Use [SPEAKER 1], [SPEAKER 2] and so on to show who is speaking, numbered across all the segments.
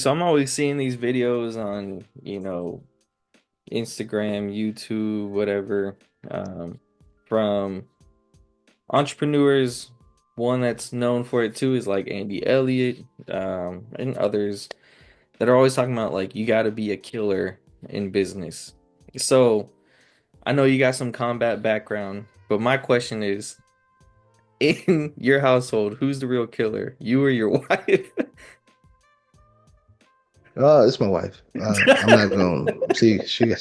[SPEAKER 1] So I'm always seeing these videos on, Instagram, YouTube, whatever, from entrepreneurs. One that's known for it too is like Andy Elliott, and others that are always talking about like you got to be a killer in business. So I know you got some combat background, but my question is, in your household, who's the real killer? You or your wife?
[SPEAKER 2] It's my wife. I'm not gonna see. She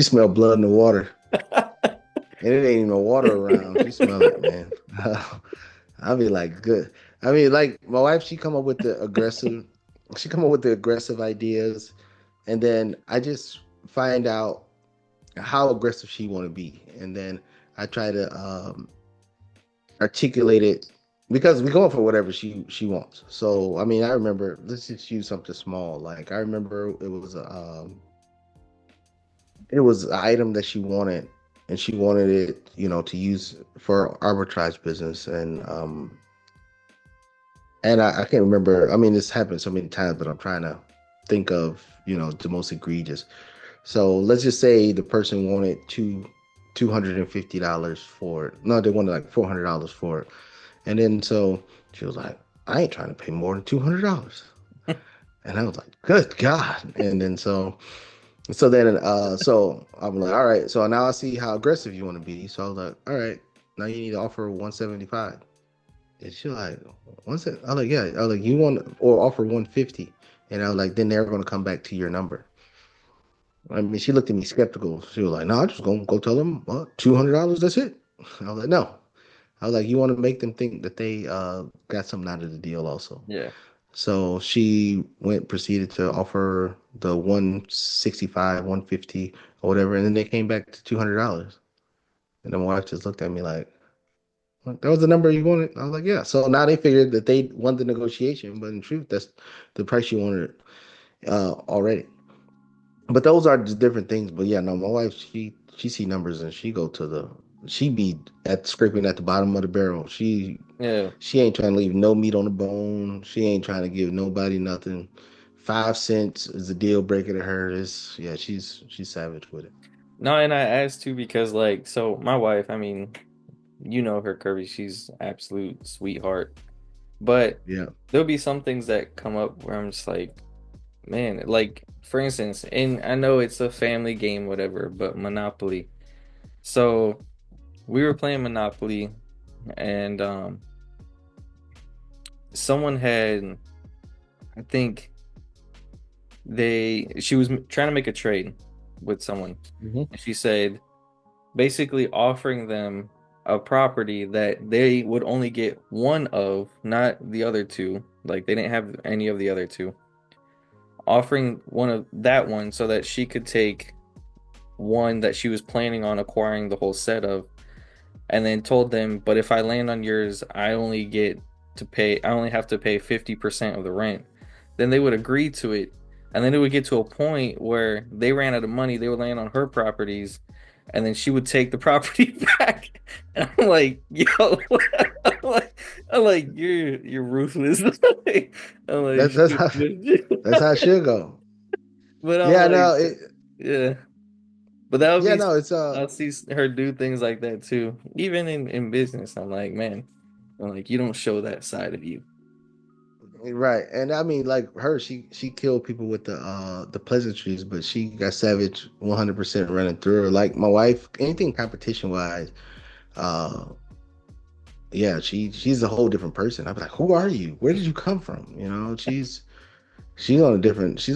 [SPEAKER 2] smelled blood in the water, and it ain't even no water around. She smell it, man. I'll be like, good. I mean, like my wife, she come up with the aggressive. She come up with the aggressive ideas, and then I just find out how aggressive she want to be, and then I try to articulate it because we going for whatever she wants. So I mean, I remember. Let's just use something small. Like I remember it was an item that she wanted, and she wanted it, to use for arbitrage business, and I can't remember. I mean, this happened so many times, but I'm trying to think of the most egregious. So let's just say the person wanted $250 for it. No, they wanted like $400 for it, and then so she was like, "I ain't trying to pay more than $200," and I was like, "Good God!" And then so I'm like, all right. So now I see how aggressive you want to be. So I was like, all right, now you need to offer 175. And she like, what's it? I was like, yeah. I was like, you want or offer 150. And I was like, then they're gonna come back to your number. I mean, she looked at me skeptical. She was like, no, I'm just gonna go tell them $200. That's it. I was like, no. I was like, you want to make them think that they got something out of the deal also.
[SPEAKER 1] Yeah.
[SPEAKER 2] So she proceeded to offer the 165, 150, or whatever, and then they came back to $200. And then my wife just looked at me like, "What, that was the number you wanted?" I was like, yeah. So now they figured that they won the negotiation, but in truth, that's the price you wanted already. But those are just different things. But yeah, no, my wife, she see numbers and she be at scraping at the bottom of the barrel.
[SPEAKER 1] Yeah.
[SPEAKER 2] She ain't trying to leave no meat on the bone. She ain't trying to give nobody nothing. 5 cents is a deal breaker to her. It's yeah, she's savage with it.
[SPEAKER 1] No, and I asked too because like so my wife, I mean, you know her, Kirby, she's absolute sweetheart. But
[SPEAKER 2] Yeah.
[SPEAKER 1] there'll be some things that come up where I'm just like, man, like for instance, and I know it's a family game, whatever, but Monopoly. So we were playing Monopoly and someone had, I think she was trying to make a trade with someone.
[SPEAKER 2] Hmm.
[SPEAKER 1] And she said basically offering them a property that they would only get one of, not the other two. Like they didn't have any of the other two. Offering one of that one so that she could take one that she was planning on acquiring the whole set of, and then told them, but if I land on yours, I only have to pay 50% of the rent. Then they would agree to it. And then it would get to a point where they ran out of money, they would land on her properties, and then she would take the property back. And I'm like, yo, I'm like, you're ruthless. I'm like,
[SPEAKER 2] That's that's
[SPEAKER 1] shoot.
[SPEAKER 2] how that's how it should go.
[SPEAKER 1] But I'm
[SPEAKER 2] Yeah,
[SPEAKER 1] like,
[SPEAKER 2] no,
[SPEAKER 1] yeah. But that would
[SPEAKER 2] yeah,
[SPEAKER 1] be,
[SPEAKER 2] no, it's
[SPEAKER 1] I'll see her do things like that too. Even in business, I'm like, man, I'm like, you don't show that side of you.
[SPEAKER 2] right. And I mean, like her, she killed people with the pleasantries, but she got savage 100% running through her. Like my wife, anything competition wise, uh, yeah, she's a whole different person. I'd be like, who are you? Where did you come from? She's on a different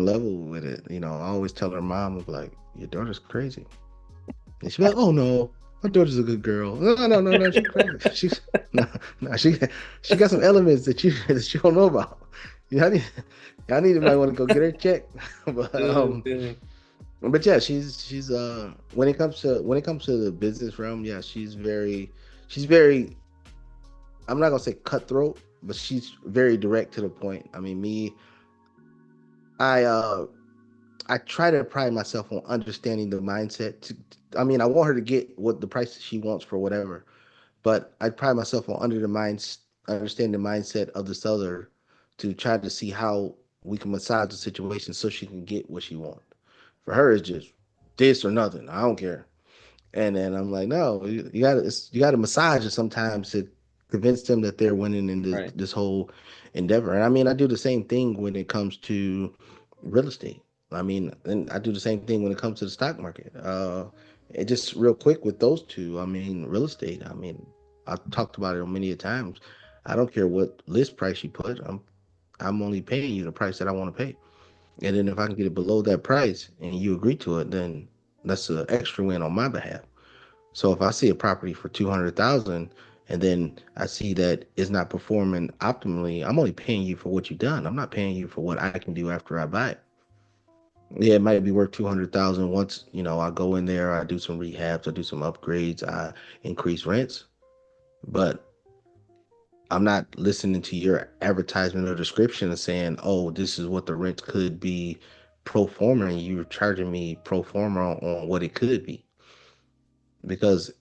[SPEAKER 2] level with it. I always tell her mom, I'm like, your daughter's crazy. And she'd be like, oh no, my daughter's a good girl. No, no, no, no, she's crazy. She's no, no, she got some elements that you that you don't know about. Y'all need y'all need might want to go get her checked. but um
[SPEAKER 1] Dang.
[SPEAKER 2] but yeah, she's when it comes to the business realm, yeah, she's very I'm not gonna say cutthroat, but she's very direct to the point. I mean, I uh I try to pride myself on understanding the mindset. I mean, I want her to get what the price she wants for whatever, but I pride myself on understanding the mindset of the seller to try to see how. we can massage the situation so she can get what she wants. For her, it's just this or nothing. I don't care. And then I'm like, no, you gotta massage it sometimes to convince them that they're winning in
[SPEAKER 1] Right.
[SPEAKER 2] this whole endeavor. And I mean, I do the same thing when it comes to real estate. I mean, and I do the same thing when it comes to the stock market. It just real quick with those two. I mean, real estate. I mean, I've talked about it many a times. I don't care what list price you put. I'm only paying you the price that I want to pay. And then if I can get it below that price and you agree to it, then that's an extra win on my behalf. So if I see a property for 200,000 and then I see that it's not performing optimally, I'm only paying you for what you've done. I'm not paying you for what I can do after I buy it. Yeah, it might be worth 200,000 once, I go in there, I do some rehabs, I do some upgrades, I increase rents, but I'm not listening to your advertisement or description and saying, "Oh, this is what the rent could be pro forma," and you're charging me pro forma on what it could be. Because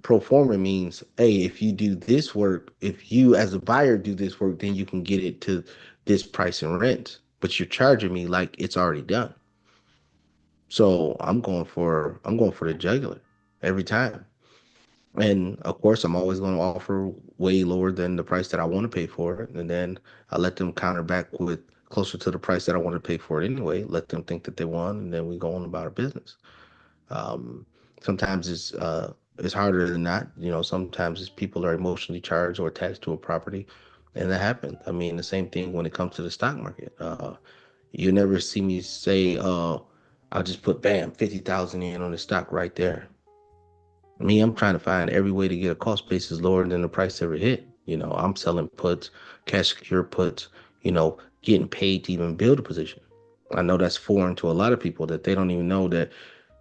[SPEAKER 2] pro forma means, hey, if you do this work, if you as a buyer do this work, then you can get it to this price and rent. But you're charging me like it's already done. So I'm going for the jugular every time. And of course, I'm always going to offer way lower than the price that I want to pay for it. And then I let them counter back with closer to the price that I want to pay for it anyway. Let them think that they won, and then we go on about our business. Um, Sometimes it's harder than not. Sometimes it's people are emotionally charged or attached to a property, and that happens. I mean, the same thing when it comes to the stock market. You never see me say, I'll just put bam 50,000 in on the stock right there. Me, I'm trying to find every way to get a cost basis lower than the price ever hit. I'm selling puts, cash secure puts, getting paid to even build a position. I know that's foreign to a lot of people that they don't even know that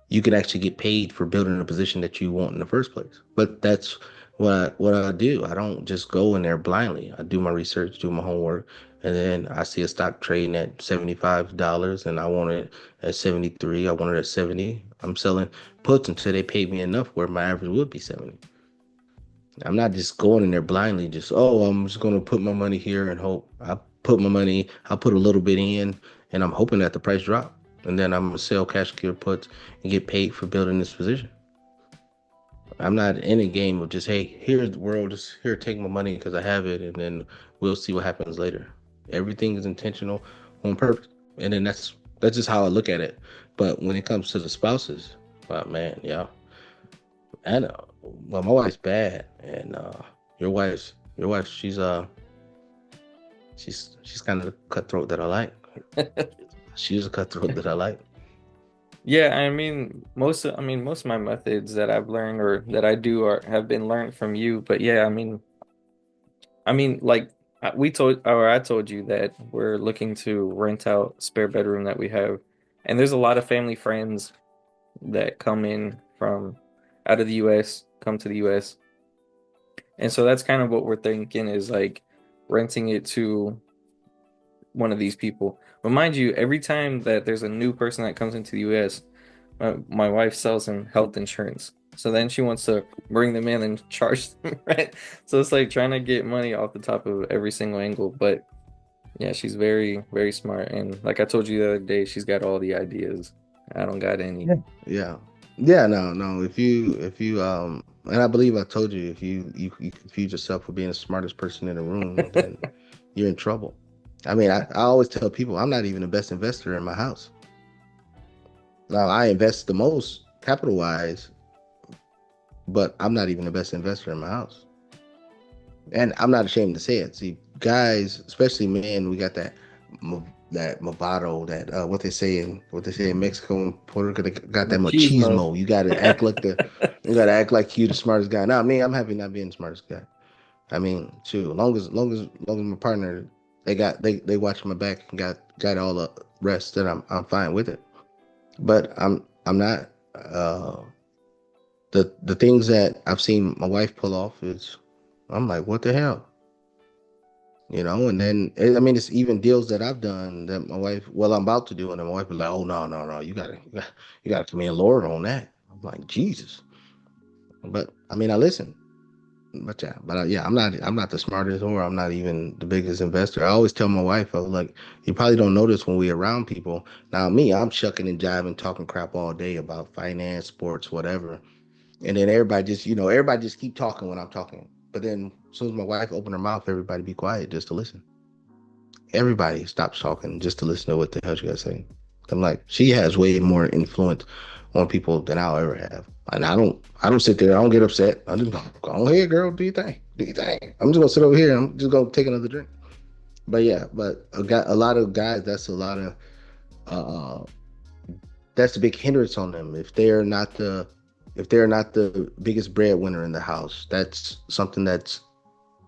[SPEAKER 2] you can actually get paid for building a position that you want in the first place. But that's what I do. I don't just go in there blindly. I do my research, do my homework, and then I see a stock trading at $75 and I want it at 73. I want it at 70. I'm selling puts until they pay me enough where my average would be 70. I'm not just going in there blindly, just, oh, I'm just going to put my money here and hope. I'll put a little bit in and I'm hoping that the price drop. And then I'm going to sell cash secure puts and get paid for building this position. I'm not in a game of just, hey, here's the world, just here, take my money because I have it, and then we'll see what happens later. Everything is intentional on purpose. And then that's just how I look at it. But when it comes to the spouses, oh man, yeah. I know. Well, my wife's bad, and your wife, she's kind of the cutthroat that I like. She's a cutthroat that I like.
[SPEAKER 1] Yeah, I mean most of my methods that I've learned or that I do are have been learned from you. But yeah, like I told you that we're looking to rent out a spare bedroom that we have, and there's a lot of family friends that come in from out of the U.S. come to the U.S. And so that's kind of what we're thinking is like renting it to one of these people. But mind you, every time that there's a new person that comes into the US, my wife sells them health insurance. So then she wants to bring them in and charge them rent. So it's like trying to get money off the top of every single angle. But yeah, she's very, very smart. And like I told you the other day, she's got all the ideas. I don't got any.
[SPEAKER 2] Yeah. Yeah. Yeah, no, no. If you and I believe I told you, if you confuse yourself with being the smartest person in the room, then you're in trouble. I mean, I always tell people I'm not even the best investor in my house. Now I invest the most capital wise, but I'm not even the best investor in my house. And I'm not ashamed to say it. See, guys, especially men, we got that movado, that what they say in Mexico and Puerto Rico, they got that
[SPEAKER 1] Machismo.
[SPEAKER 2] machismo. You gotta act like you the smartest guy. Now, me, I'm happy not being the smartest guy. I mean, shoot, long as my partner, they watch my back and got all the rest, then I'm fine with it. But I'm not. The things that I've seen my wife pull off is, I'm like, what the hell? And then I mean, it's even deals that I've done that my wife, well, I'm about to do, and then my wife was like, "Oh no, no, no, you gotta come in lower on that." I'm like, Jesus, but I mean, I listen. But yeah, yeah, I'm not the smartest, or I'm not even the biggest investor. I always tell my wife, I was like, you probably don't notice when we around people. Now me, I'm shucking and jiving, talking crap all day about finance, sports, whatever. And then everybody just keep talking when I'm talking. But then as soon as my wife opened her mouth, everybody be quiet just to listen. Everybody stops talking just to listen to what the hell she got to say. I'm like, she has way more influence on people than I'll ever have. And I don't sit there, I don't get upset. I just go ahead, girl, do your thing. Do your thing. I'm just gonna sit over here. I'm just gonna take another drink. But yeah, but a lot of guys, uh that's a big hindrance on them. If they're not the biggest breadwinner in the house, that's something that's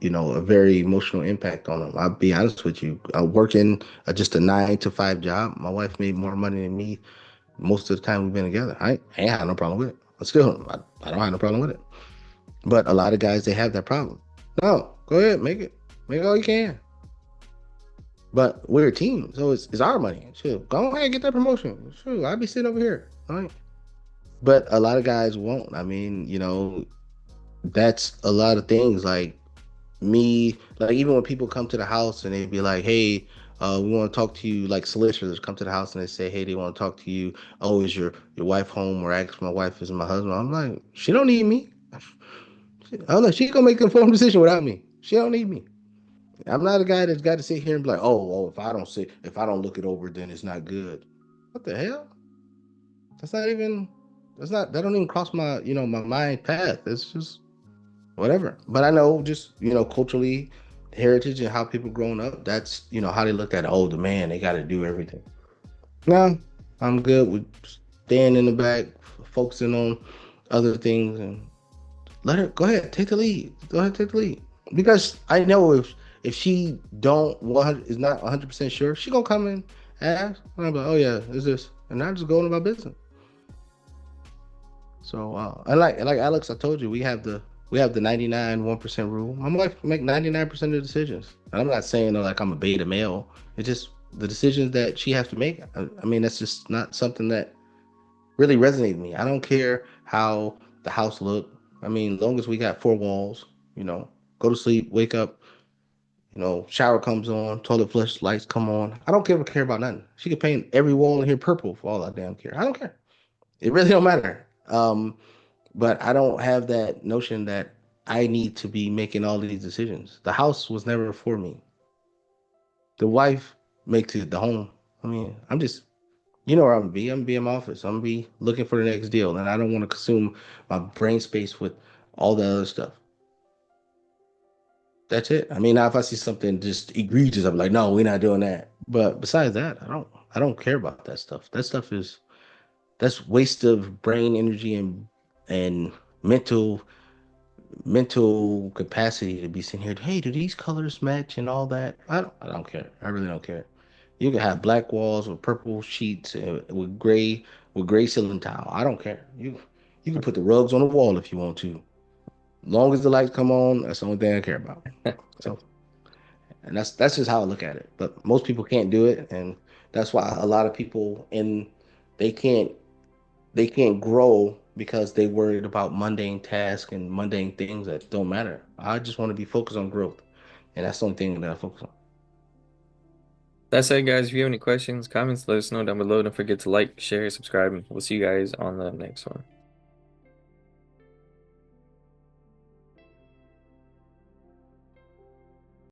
[SPEAKER 2] a very emotional impact on them. I'll be honest with you. Working just a 9 to 5 job, my wife made more money than me most of the time we've been together. I ain't had no problem with it. But still, I don't have no problem with it. But a lot of guys, they have that problem. No, go ahead, make all you can. But we're a team, so it's our money. Sure, go ahead and get that promotion. Sure, I'll be sitting over here. All right. But a lot of guys won't. I mean, that's a lot of things. Like even when people come to the house and they be like, "Hey, we want to talk to you." Like solicitors come to the house and they say, "Hey, they want to talk to you. Oh, is your wife home?" Or ask my wife is my husband. I'm like, she don't need me. I'm like, she gonna make an informed decision without me. She don't need me. I'm not a guy that's got to sit here and be like, "Oh, if I don't look it over, then it's not good." What the hell? That's not even. That don't even cross my mind path. It's just whatever. But I know just, culturally, heritage and how people growing up, that's, how they looked at, oh, the man, they got to do everything. No, I'm good with staying in the back, focusing on other things, and let her go ahead, take the lead. Go ahead, take the lead. Because I know if she don't 100 is not 100% sure, she gonna come in and ask, and I'm like, oh yeah, is this, and I just go into my business. So and like Alex, I told you we have the 99 1% rule. My wife make 99% of the decisions. And I'm not saying like I'm a beta male. It's just the decisions that she has to make. I mean, that's just not something that really resonates with me. I don't care how the house look. I mean, long as we got four walls, go to sleep, wake up, shower comes on, toilet flush lights come on. I don't care about nothing. She could paint every wall in here purple for all I damn care. I don't care. It really don't matter. But I don't have that notion that I need to be making all of these decisions. The house was never for me. The wife makes it the home. I mean, I'm just, where I'm gonna be. I'm gonna be in my office. I'm gonna be looking for the next deal, and I don't want to consume my brain space with all the other stuff. That's it. I mean, now if I see something just egregious, I'm like, no, we're not doing that. But besides that, I don't care about that stuff. That stuff that's waste of brain energy and mental mental capacity to be sitting here. Hey, do these colors match and all that? I don't care. I really don't care. You can have black walls with purple sheets with gray ceiling tile. I don't care. You can put the rugs on the wall if you want to. Long as the lights come on, that's the only thing I care about. So, and that's just how I look at it. But most people can't do it, and that's why a lot of people they can't they can't grow because they worried about mundane tasks and mundane things that don't matter. I just want to be focused on growth, and that's the only thing that I focus on.
[SPEAKER 1] That's it, guys. If you have any questions, comments, let us know down below. Don't forget to like, share, subscribe, and we'll see you guys on the next one.